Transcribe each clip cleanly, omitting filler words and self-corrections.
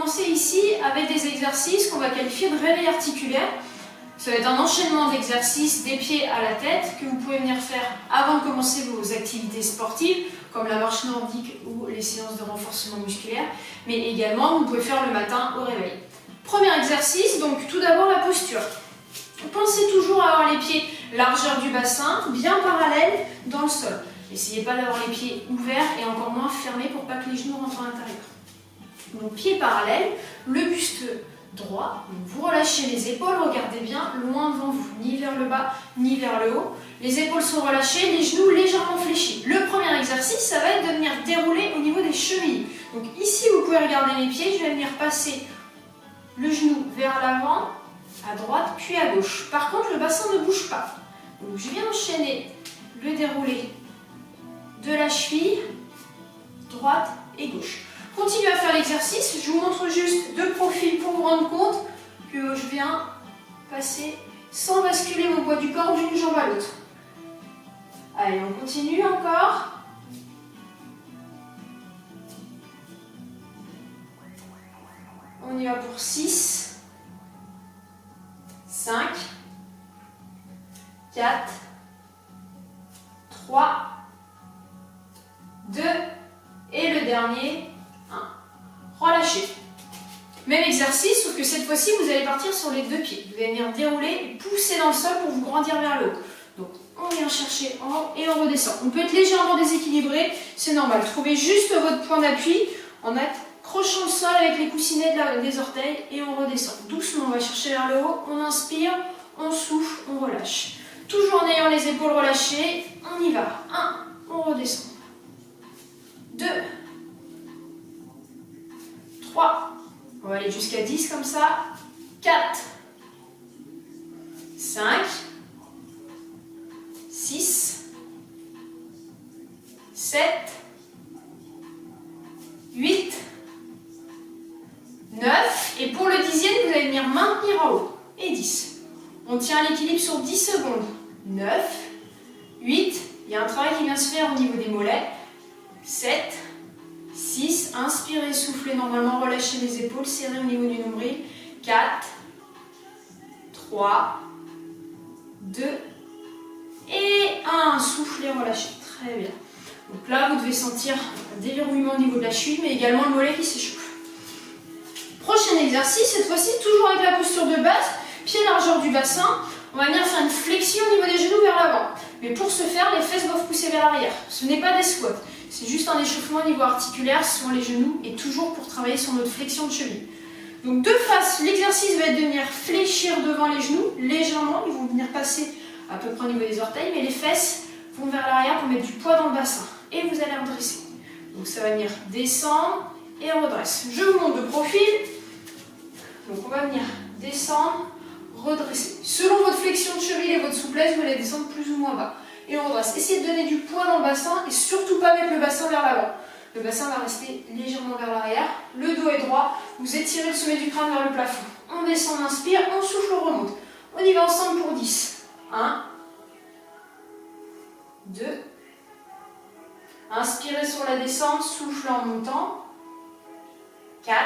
commencer ici avec des exercices qu'on va qualifier de réveil articulaire. Ça va être un enchaînement d'exercices des pieds à la tête que vous pouvez venir faire avant de commencer vos activités sportives, comme la marche nordique ou les séances de renforcement musculaire, mais également vous pouvez faire le matin au réveil. Premier exercice, donc tout d'abord la posture. Pensez toujours à avoir les pieds largeur du bassin, bien parallèles dans le sol. N'essayez pas d'avoir les pieds ouverts et encore moins fermés pour pas que les genoux rentrent à l'intérieur. Donc pieds parallèles, le buste droit, vous relâchez les épaules, regardez bien loin devant vous, ni vers le bas, ni vers le haut. Les épaules sont relâchées, les genoux légèrement fléchis. Le premier exercice, ça va être de venir dérouler au niveau des chevilles. Donc ici, vous pouvez regarder mes pieds, je vais venir passer le genou vers l'avant, à droite, puis à gauche. Par contre, le bassin ne bouge pas. Donc je viens enchaîner le déroulé de la cheville, droite et gauche. Continuez à faire l'exercice, je vous montre juste de profil pour vous rendre compte que je viens passer sans basculer mon poids du corps d'une jambe à l'autre. Allez, on continue encore. On y va pour 6, 5, 4, 3, 2, et le dernier, 1. Relâchez. Même exercice, sauf que cette fois-ci, vous allez partir sur les deux pieds. Vous allez venir dérouler et pousser dans le sol pour vous grandir vers le haut. Donc, on vient chercher en haut et on redescend. On peut être légèrement déséquilibré, c'est normal. Trouvez juste votre point d'appui en accrochant le sol avec les coussinets des orteils et on redescend. Doucement, on va chercher vers le haut, on inspire, on souffle, on relâche. Toujours en ayant les épaules relâchées, on y va. 1, on redescend. 2, 3, on va aller jusqu'à 10 comme ça, 4, 5, 6, 7, 8, 9, et pour le 10e, vous allez venir maintenir en haut, et 10. On tient l'équilibre sur 10 secondes, 9, 8, il y a un travail qui vient se faire au niveau des mollets, 7, 6, inspirez, soufflez normalement, relâchez les épaules, serrez au niveau du nombril, 4, 3, 2, et 1, soufflez, relâchez, très bien. Donc là, vous devez sentir un déverrouillement au niveau de la cheville, mais également le mollet qui s'échauffe. Prochain exercice, cette fois-ci, toujours avec la posture de base, pied largeur du bassin, on va venir faire une flexion au niveau des genoux vers l'avant. Mais pour ce faire, les fesses doivent pousser vers l'arrière. Ce n'est pas des squats. C'est juste un échauffement au niveau articulaire sur les genoux et toujours pour travailler sur notre flexion de cheville. Donc de face, l'exercice va être de venir fléchir devant les genoux légèrement. Ils vont venir passer à peu près au niveau des orteils, mais les fesses vont vers l'arrière pour mettre du poids dans le bassin. Et vous allez redresser. Donc ça va venir descendre et on redresse. Je vous montre de profil. Donc on va venir descendre, redresser. Selon votre flexion de cheville et votre souplesse, vous allez descendre plus ou moins bas. Et on redresse. Essayez de donner du poids dans le bassin et surtout pas mettre le bassin vers l'avant. Le bassin va rester légèrement vers l'arrière. Le dos est droit. Vous étirez le sommet du crâne vers le plafond. On descend, on inspire, on souffle, on remonte. On y va ensemble pour 10. 1, 2. Inspirez sur la descente, soufflez en montant. 4.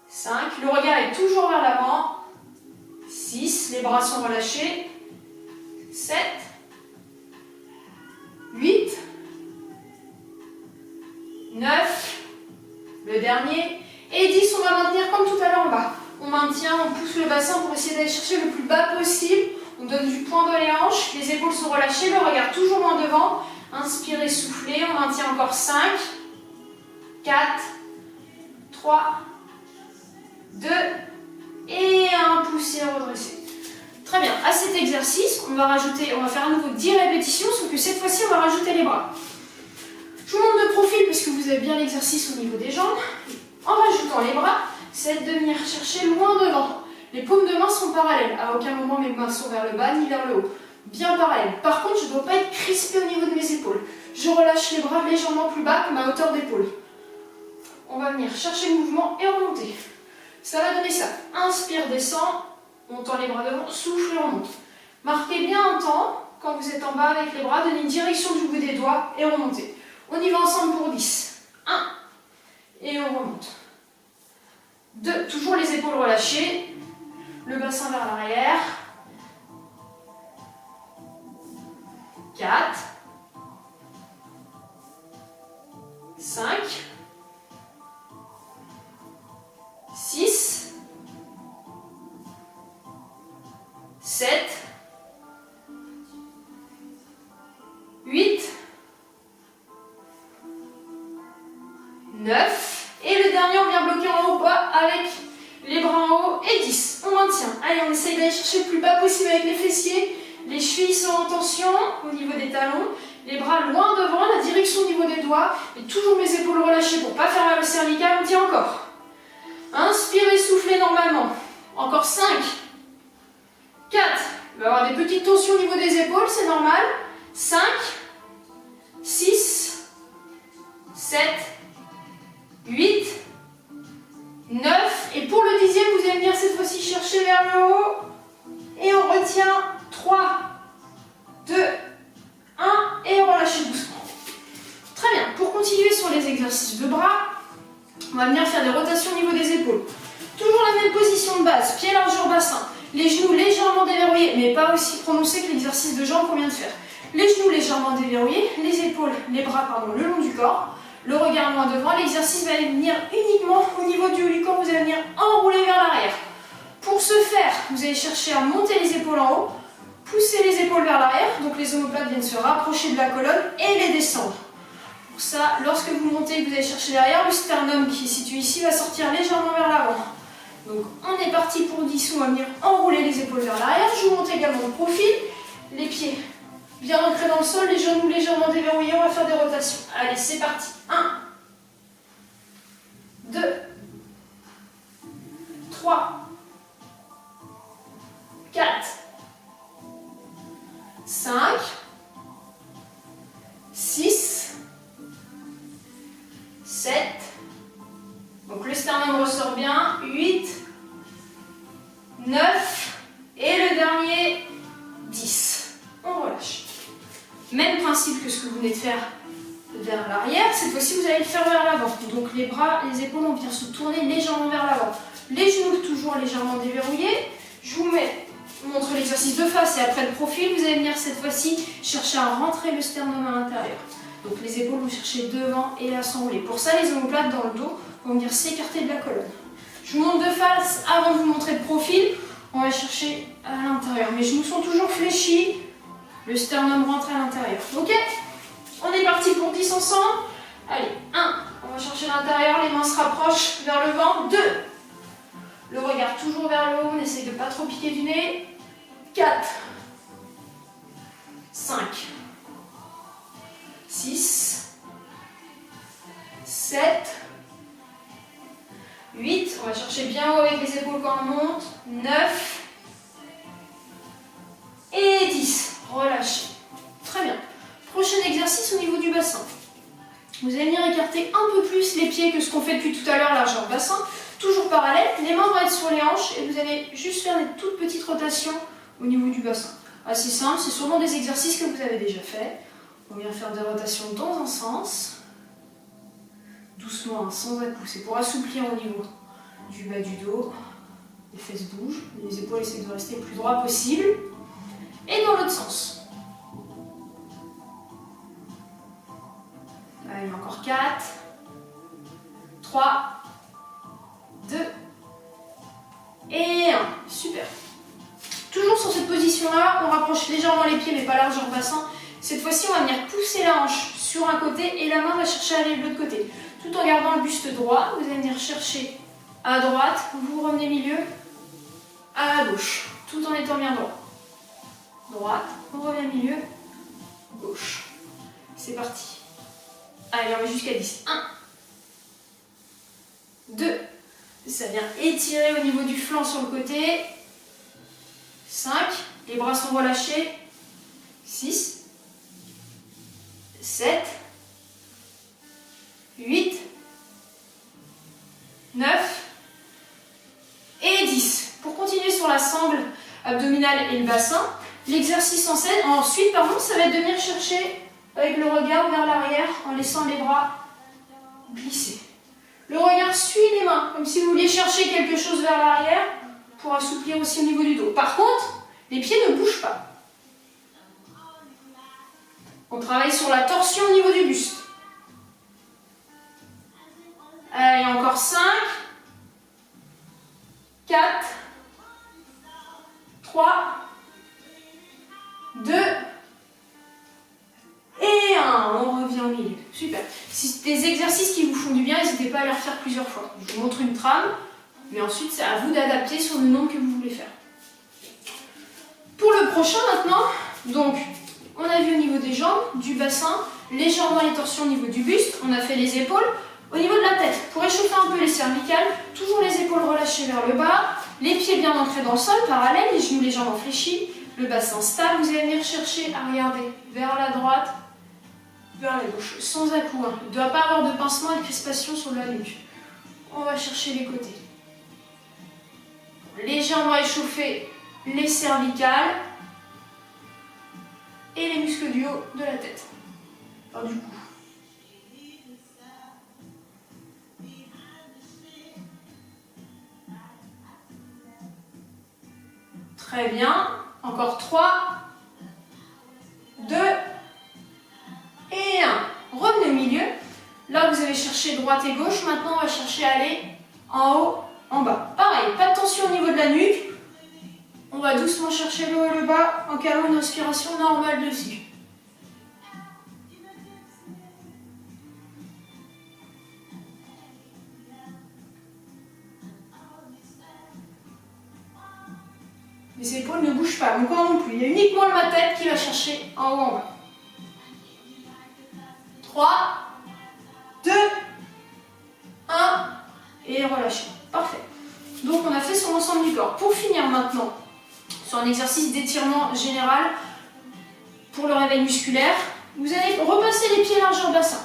5. Le regard est toujours vers l'avant. 6. Les bras sont relâchés. 7, 8, 9, le dernier, et 10, on va maintenir comme tout à l'heure en bas. On maintient, on pousse le bassin pour essayer d'aller chercher le plus bas possible. On donne du poids dans les hanches, les épaules sont relâchées, le regard toujours loin devant. Inspirez, soufflez, on maintient encore 5, 4, 3, 2, et 1, poussez, redressez. Très bien, à cet exercice, on va faire à nouveau 10 répétitions, sauf que cette fois-ci, on va rajouter les bras. Je vous montre de profil parce que vous avez bien l'exercice au niveau des jambes. En rajoutant les bras, c'est de venir chercher loin devant. Les paumes de main sont parallèles. À aucun moment, mes mains sont vers le bas ni vers le haut. Bien parallèles. Par contre, je ne dois pas être crispé au niveau de mes épaules. Je relâche les bras légèrement plus bas que ma hauteur d'épaule. On va venir chercher le mouvement et remonter. Ça va donner ça. Inspire, descend. On tend les bras devant, souffle et on monte. Marquez bien un temps, quand vous êtes en bas avec les bras, donnez une direction du bout des doigts et remontez. On y va ensemble pour 10. 1. Et on remonte. 2, toujours les épaules relâchées. Le bassin vers l'arrière. 4. 5. 6. 7. 8. 9. Et le dernier, on vient bloquer en haut bas avec les bras en haut et 10. On maintient. Allez, on essaye d'aller chercher le plus bas possible avec les fessiers. Les chevilles sont en tension au niveau des talons. Les bras loin devant, la direction au niveau des doigts. Et toujours mes épaules relâchées pour ne pas faire mal au cervical. On tient encore. Inspirez, soufflez normalement. Encore 5. 4. Il va y avoir des petites tensions au niveau des épaules, c'est normal. 5. 6. 7. 8. 9. Et pour le 10e, vous allez venir cette fois-ci chercher vers le haut. Et on retient 3, 2, 1. Et on relâche doucement. Très bien. Pour continuer sur les exercices de bras, on va venir faire des rotations au niveau des épaules. Toujours la même position de base, pied largeur bassin. Les genoux légèrement déverrouillés, mais pas aussi prononcés que l'exercice de jambes qu'on vient de faire. Les genoux légèrement déverrouillés, les épaules, les bras le long du corps. Le regard loin devant, l'exercice va venir uniquement au niveau du haut du corps, vous allez venir enrouler vers l'arrière. Pour ce faire, vous allez chercher à monter les épaules en haut, pousser les épaules vers l'arrière, donc les omoplates viennent se rapprocher de la colonne et les descendre. Pour ça, lorsque vous montez et que vous allez chercher derrière, le sternum qui est situé ici va sortir légèrement vers l'avant. Donc on est parti pour 10, on va venir enrouler les épaules vers l'arrière, je vous montre également le profil, les pieds bien ancrés dans le sol, les genoux légèrement déverrouillés, on va faire des rotations. Allez, c'est parti. 1, 2, 3, 4, 5, 6, 7, donc le sternum ressort bien, 8, 9, et le dernier, 10. On relâche. Même principe que ce que vous venez de faire vers l'arrière, cette fois-ci vous allez le faire vers l'avant. Donc les bras, les épaules vont venir se tourner légèrement vers l'avant. Les genoux toujours légèrement déverrouillés. Je vous montre l'exercice de face et après le profil, vous allez venir cette fois-ci chercher à rentrer le sternum à l'intérieur. Donc les épaules vont chercher devant et à s'enrouler. Pour ça, les omoplates dans le dos vont venir s'écarter de la colonne. Je vous montre de face avant de vous montrer le profil. On va chercher à l'intérieur. Mes genoux sont toujours fléchis. Le sternum rentre à l'intérieur. Ok? On est parti pour 10 ensemble. Allez, 1. On va chercher l'intérieur. Les mains se rapprochent vers le ventre. 2. Le regard toujours vers le haut. On essaie de ne pas trop piquer du nez. 4. 5. 6. 7. 8. On va chercher bien haut avec les épaules quand on monte. 9. Et 10. Relâchez. Très bien. Prochain exercice au niveau du bassin. Vous allez venir écarter un peu plus les pieds que ce qu'on fait depuis tout à l'heure, largeur bassin. Toujours parallèle. Les mains vont être sur les hanches et vous allez juste faire des toutes petites rotations au niveau du bassin. Assez simple, c'est sûrement des exercices que vous avez déjà fait. On vient faire des rotations dans un sens. Doucement, hein, sans à-coups. C'est pour assouplir au niveau du bas du dos. Les fesses bougent. Les épaules essaient de rester le plus droit possible. Et dans l'autre sens. Allez, encore 4, 3, 2 et 1. Super. Toujours sur cette position-là, on rapproche légèrement les pieds, mais pas largeur bassin. Cette fois-ci, on va venir pousser la hanche sur un côté et la main va chercher à aller de l'autre côté. Tout en gardant le buste droit, vous allez venir chercher à droite, vous revenez milieu, à gauche, tout en étant bien droit. Droite, on revient milieu, gauche. C'est parti. Allez, on va jusqu'à 10. 1, 2, ça vient étirer au niveau du flanc sur le côté. 5, les bras sont relâchés. 6, 7, 8, 9 et 10. Pour continuer sur la sangle abdominale et le bassin, l'exercice ensuite, ça va être de venir chercher avec le regard vers l'arrière en laissant les bras glisser. Le regard suit les mains, comme si vous vouliez chercher quelque chose vers l'arrière pour assouplir aussi au niveau du dos. Par contre, les pieds ne bougent pas. On travaille sur la torsion au niveau du buste. Allez, encore 5, 4, 3, 2 et 1. On revient au milieu. Super. Si c'est des exercices qui vous font du bien, n'hésitez pas à les refaire plusieurs fois. Je vous montre une trame, mais ensuite c'est à vous d'adapter sur le nombre que vous voulez faire. Pour le prochain maintenant, donc on a vu au niveau des jambes, du bassin, légèrement les torsions au niveau du buste, on a fait les épaules. Au niveau de la tête, pour échauffer un peu les cervicales, toujours les épaules relâchées vers le bas, les pieds bien ancrés dans le sol, parallèles, les genoux légèrement fléchis, le bassin stable. Vous allez venir chercher à regarder vers la droite, vers la gauche, sans à-coups. Il ne doit pas avoir de pincement et de crispation sur la nuque. On va chercher les côtés. Légèrement échauffer les cervicales et les muscles du haut de la tête. Enfin, du cou. Très bien. Encore 3, 2 et 1. Revenez au milieu. Là, vous avez cherché droite et gauche. Maintenant, on va chercher à aller en haut, en bas. Pareil, pas de tension au niveau de la nuque. On va doucement chercher le haut et le bas en calant une inspiration normale dessus. Les épaules ne bougent pas, mon corps non plus. Il y a uniquement ma tête qui va chercher en haut, en bas. 3, 2, 1 et relâchez. Parfait. Donc on a fait sur l'ensemble du corps. Pour finir maintenant, sur un exercice d'étirement général pour le réveil musculaire, vous allez repasser les pieds largeur bassin.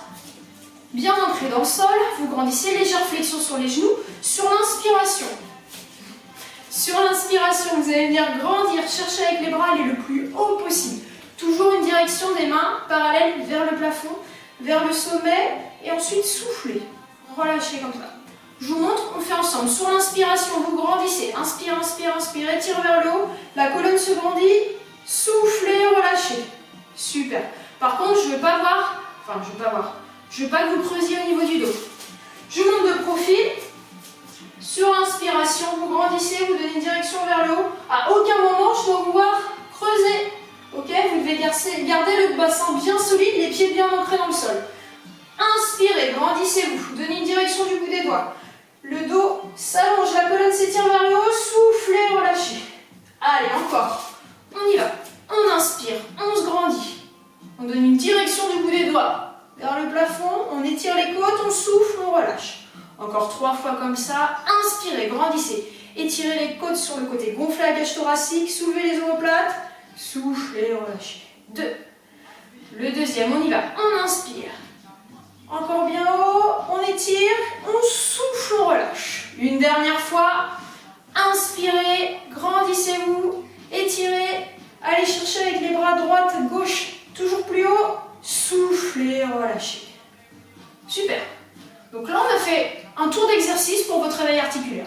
Bien ancrés dans le sol, vous grandissez, légère flexion sur les genoux. Sur l'inspiration, vous allez venir grandir, chercher avec les bras, aller le plus haut possible. Toujours une direction des mains parallèle vers le plafond, vers le sommet, et ensuite soufflez. Relâchez comme ça. Je vous montre, on fait ensemble. Sur l'inspiration, vous grandissez. Inspire, inspire, inspire, étire vers le haut. La colonne se grandit. Soufflez, relâchez. Super. Par contre, je ne veux pas que vous creusiez au niveau du dos. Je vous montre de profil. Sur l'inspiration, vous grandissez, vous donnez une direction vers le haut. À aucun moment, je dois vous voir creuser. Ok, vous devez garder le bassin bien solide, les pieds bien ancrés dans le sol. Inspirez, grandissez-vous. Donnez une direction du bout des doigts. Le dos s'allonge, la colonne s'étire vers le haut. Soufflez, relâchez. Allez, encore. On y va. On inspire, on se grandit. On donne une direction du bout des doigts vers le plafond. On étire les côtes, on souffle, on relâche. Encore 3 fois comme ça. Inspirez, grandissez. Étirez les côtes sur le côté. Gonflez la cage thoracique. Soulevez les omoplates. Soufflez, relâchez. 2. Le deuxième, on y va. On inspire. Encore bien haut. On étire. On souffle, on relâche. Une dernière fois. Inspirez. Grandissez-vous. Étirez. Allez chercher avec les bras droite, gauche. Toujours plus haut. Soufflez, relâchez. Super. Donc là, on a fait un tour d'exercice pour votre réveil articulaire.